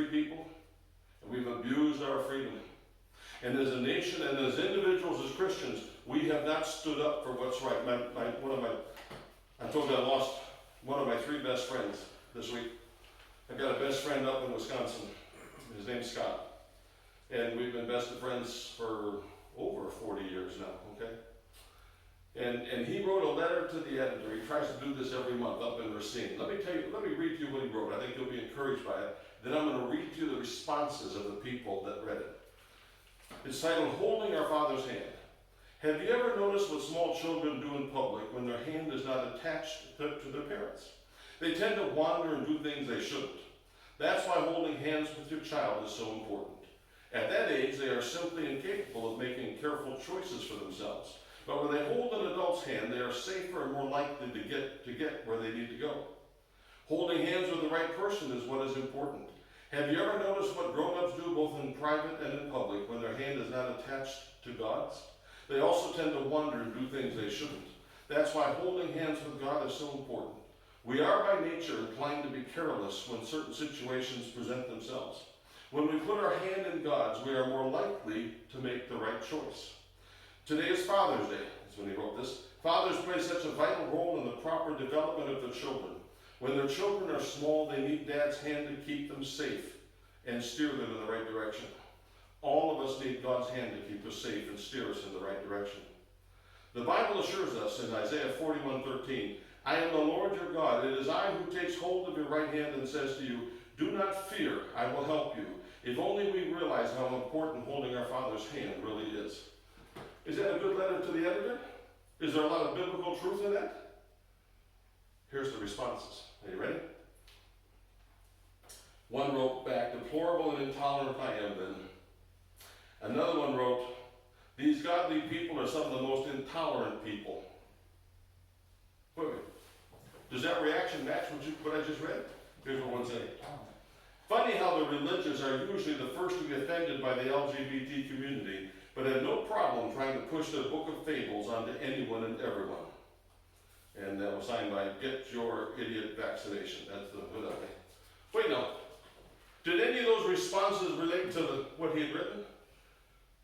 free people, and we've abused our freedom. And as a nation and as individuals, as Christians, we have not stood up for what's right. I told you I lost one of my 3 best friends this week. I've got a best friend up in Wisconsin. His name's Scott. And we've been best of friends for over 40 years now, okay? And he wrote a letter to the editor. He tries to do this every month up in Racine. Let me read to you what he wrote. I think you'll be encouraged by it. Then I'm going to read to you the responses of the people that read it. It's titled, Holding Our Father's Hand. Have you ever noticed what small children do in public when their hand is not attached to their parents? They tend to wander and do things they shouldn't. That's why holding hands with your child is so important. At that age, they are simply incapable of making careful choices for themselves. But when they hold an adult's hand, they are safer and more likely to get where they need to go. Holding hands with the right person is what is important. Have you ever noticed what grown-ups do both in private and in public when their hand is not attached to God's? They also tend to wander and do things they shouldn't. That's why holding hands with God is so important. We are by nature inclined to be careless when certain situations present themselves. When we put our hand in God's, we are more likely to make the right choice. Today is Father's Day. That's when he wrote this. Fathers play such a vital role in the proper development of their children. When their children are small, they need Dad's hand to keep them safe and steer them in the right direction. All of us need God's hand to keep us safe and steer us in the right direction. The Bible assures us in Isaiah 41:13, I am the Lord your God. It is I who takes hold of your right hand and says to you, do not fear, I will help you. If only we realize how important holding our Father's hand really is. Is that a good letter to the editor? Is there a lot of biblical truth in that? Here's the responses. Are you ready? One wrote back, deplorable and intolerant I am then. Another one wrote, these godly people are some of the most intolerant people. Wait. Does that reaction match what I just read? Here's what one said. Funny how the religious are usually the first to be offended by the LGBT community, but have no problem trying to push the book of fables onto anyone and everyone. And that was signed by Get Your Idiot Vaccination. That's the hood of it. Wait, no. Did any of those responses relate to what he had written?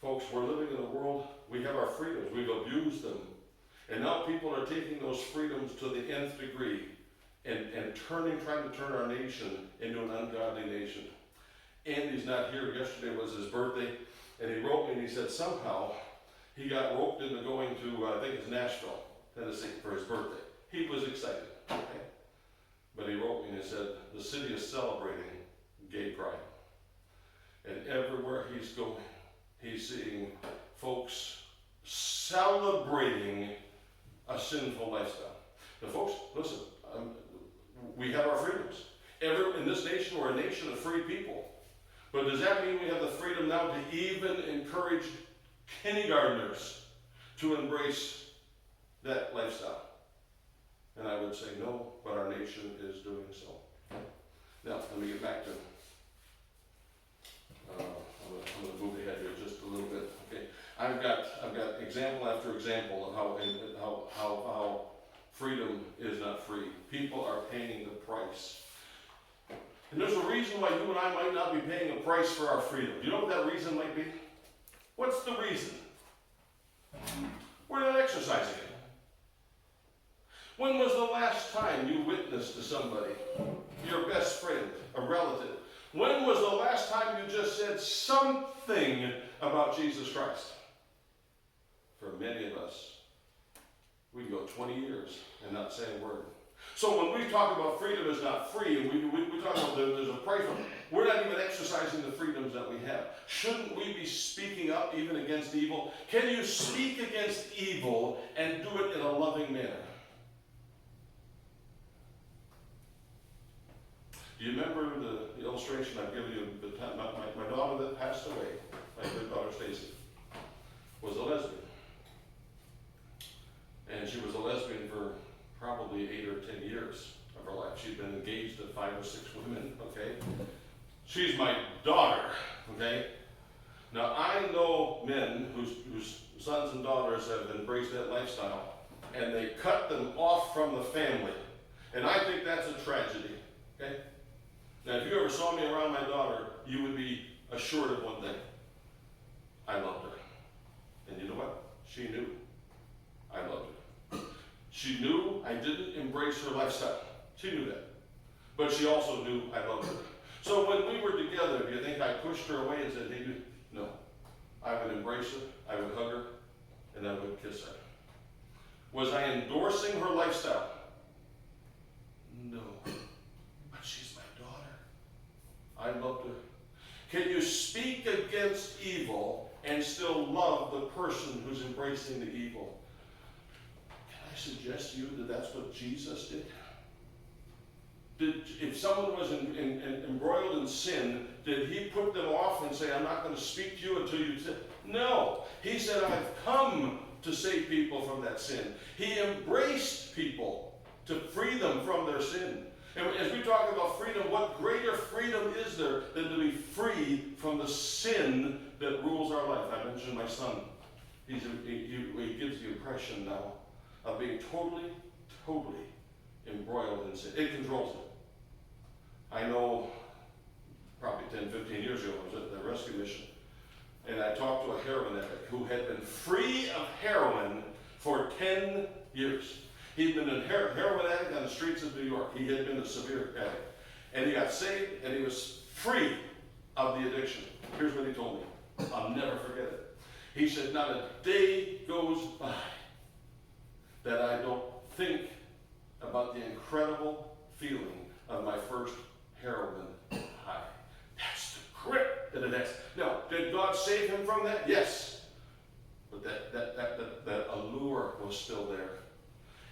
Folks, we're living in a world, we have our freedoms, we've abused them. And now people are taking those freedoms to the nth degree and trying to turn our nation into an ungodly nation. Andy's not here. Yesterday was his birthday, and he wrote me and he said somehow he got roped into going to, I think it's Nashville, Tennessee, for his birthday. He was excited, okay? But he wrote me and he said, the city is celebrating gay pride. And everywhere he's going, he's seeing folks celebrating a sinful lifestyle. Now folks, listen, we have our freedoms. In this nation, we're a nation of free people. But does that mean we have the freedom now to even encourage kindergartners to embrace that lifestyle? And I would say no, but our nation is doing so. Now, let me get back to, I'm going to move ahead here just a little bit. Okay, I've got example after example of how freedom is not free. People are paying the price. And there's a reason why you and I might not be paying a price for our freedom. Do you know what that reason might be? What's the reason? We're not exercising it. When was the last time you witnessed to somebody, your best friend, a relative? When was the last time you just said something about Jesus Christ? For many of us, we can go 20 years and not say a word. So when we talk about freedom is not free, and we talk about there's a price for it, we're not even exercising the freedoms that we have. Shouldn't we be speaking up even against evil? Can you speak against evil and do it in a loving manner? Do you remember the illustration I've given you? My daughter that passed away, my good daughter Stacy, was a lesbian. And she was a lesbian for probably 8 or 10 years of her life. She'd been engaged to 5 or 6 women, okay? She's my daughter, okay? Now, I know men whose sons and daughters have embraced that lifestyle, and they cut them off from the family. And I think that's a tragedy, okay? Now, if you ever saw me around my daughter, you would be assured of one thing. I loved her. And you know what? She knew I loved her. She knew I didn't embrace her lifestyle. She knew that. But she also knew I loved her. So when we were together, do you think I pushed her away and said, hey, no. I would embrace her, I would hug her, and I would kiss her. Was I endorsing her lifestyle? No. But she's my daughter. I loved her. Can you speak against evil and still love the person who's embracing the evil? Can I suggest to you that that's what Jesus did? If someone was embroiled in sin, did he put them off and say, I'm not going to speak to you until you sin? No. He said, I've come to save people from that sin. He embraced people to free them from their sin. And as we talk about freedom, what greater freedom is there than to be free from the sin that rules our life? I mentioned my son. He gives the impression now of being totally embroiled in sin. It controls him. I know probably 10, 15 years ago, I was at the rescue mission, and I talked to a heroin addict who had been free of heroin for 10 years. He'd been a heroin addict on the streets of New York. He had been a severe addict. And he got saved, and he was free of the addiction. Here's what he told me. I'll never forget it. He said, not a day goes by that I don't think about the incredible feeling of my first heroin high. That's the grip that it has. Now, did God save him from that? Yes. But that allure was still there.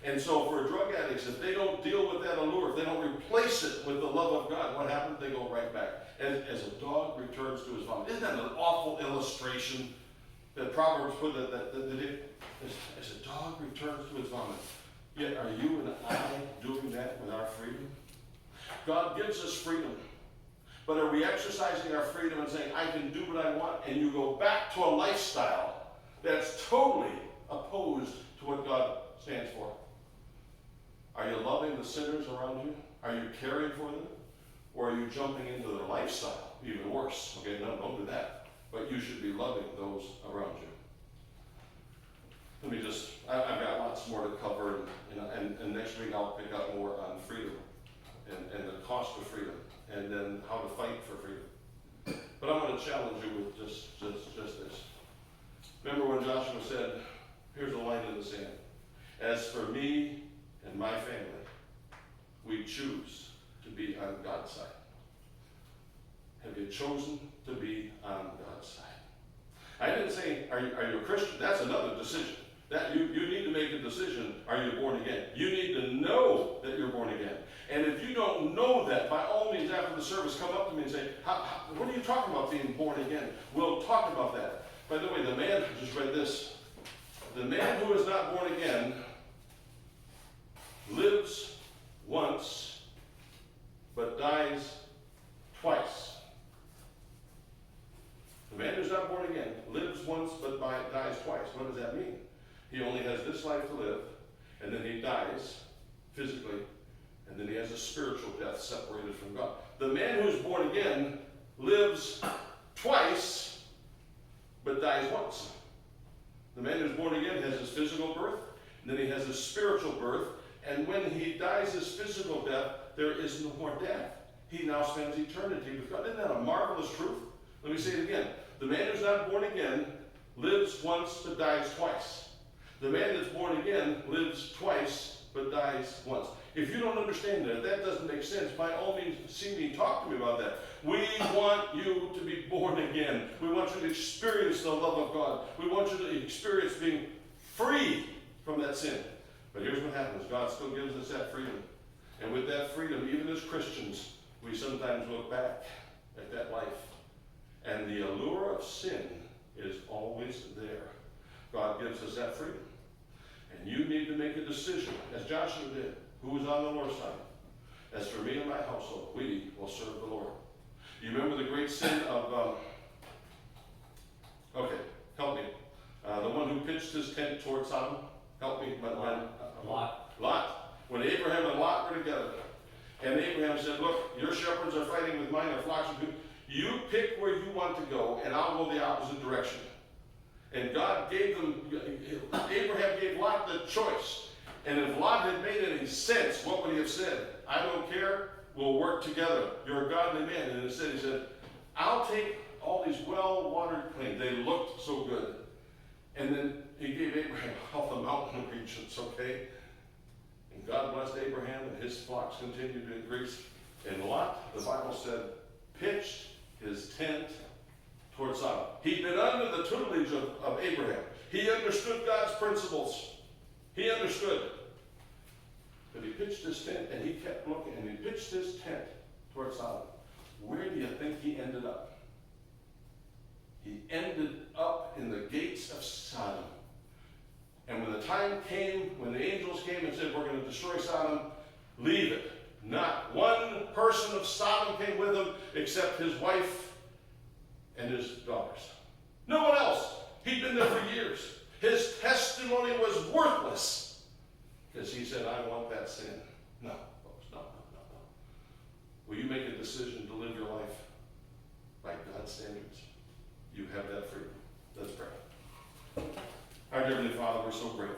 And so for drug addicts, if they don't deal with that allure, if they don't replace it with the love of God, what happens? They go right back. As a dog returns to his vomit. Isn't that an awful illustration that Proverbs put as a dog returns to his vomit? Yet are you and I doing that with our freedom? God gives us freedom. But are we exercising our freedom and saying, I can do what I want, and you go back to a lifestyle that's totally opposed to what God stands for? Are you loving the sinners around you? Are you caring for them? Or are you jumping into their lifestyle? Even worse. Okay, no, don't do that. But you should be loving those around you. Let me just, I've got lots more to cover, and next week I'll pick up more on freedom and the cost of freedom, and then how to fight for freedom. But I'm going to challenge you with just this. Remember when Joshua said, here's a line in the sand. As for me and my family, we choose to be on God's side. Have you chosen to be on God's side? I didn't say, are you a Christian? That's another decision. That you need to make a decision, are you born again? You need to know that you're born again. And if you don't know that, by all means after the service, come up to me and say, what are you talking about being born again? We'll talk about that. By the way, the man who just read this, the man who is not born again lives once, but dies twice. The man who's not born again lives once, but dies twice. What does that mean? He only has this life to live, and then he dies physically, and then he has a spiritual death separated from God. The man who's born again lives twice, but dies once. The man who's born again has his physical birth, and then he has his spiritual birth, and when he dies his physical death, there is no more death. He now spends eternity with God. Isn't that a marvelous truth? Let me say it again. The man who's not born again lives once, but dies twice. The man that's born again lives twice, but dies once. If you don't understand that, if that doesn't make sense, by all means, see me, talk to me about that. We want you to be born again. We want you to experience the love of God. We want you to experience being free from that sin. But here's what happens. God still gives us that freedom. And with that freedom, even as Christians, we sometimes look back at that life. And the allure of sin is always there. God gives us that freedom. And you need to make a decision, as Joshua did, who was on the Lord's side. As for me and my household, we will serve the Lord. You remember the great sin of, okay, help me. The one who pitched his tent toward Sodom? Help me. Lot. Lot. When Abraham and Lot were together, And Abraham said, look, your shepherds are fighting with mine, or flocks of you. You pick where you want to go, and I'll go the opposite direction. And God gave them, Abraham gave Lot the choice. And if Lot had made any sense, what would he have said? I don't care, we'll work together. You're a godly man. And instead he said, I'll take all these well-watered plains. They looked so good. And then he gave Abraham all the mountain regions, okay? And God blessed Abraham, and his flocks continued to increase. And Lot, the Bible said, pitched his tent towards Sodom. He'd been under the tutelage of Abraham. He understood God's principles. He understood. But he pitched his tent, and he kept looking, and he pitched his tent towards Sodom. Where do you think he ended up? He ended up in the gates of Sodom. And when the time came, when the angels came and said, we're going to destroy Sodom, leave it. Not one person of Sodom came with him except his wife and his daughters. No one else. He'd been there for years. His testimony was worthless because he said, I want that sin. No, folks, no. Will you make a decision to live your life by God's standards? You have that freedom. Let's pray. Our dear Heavenly Father, we're so grateful.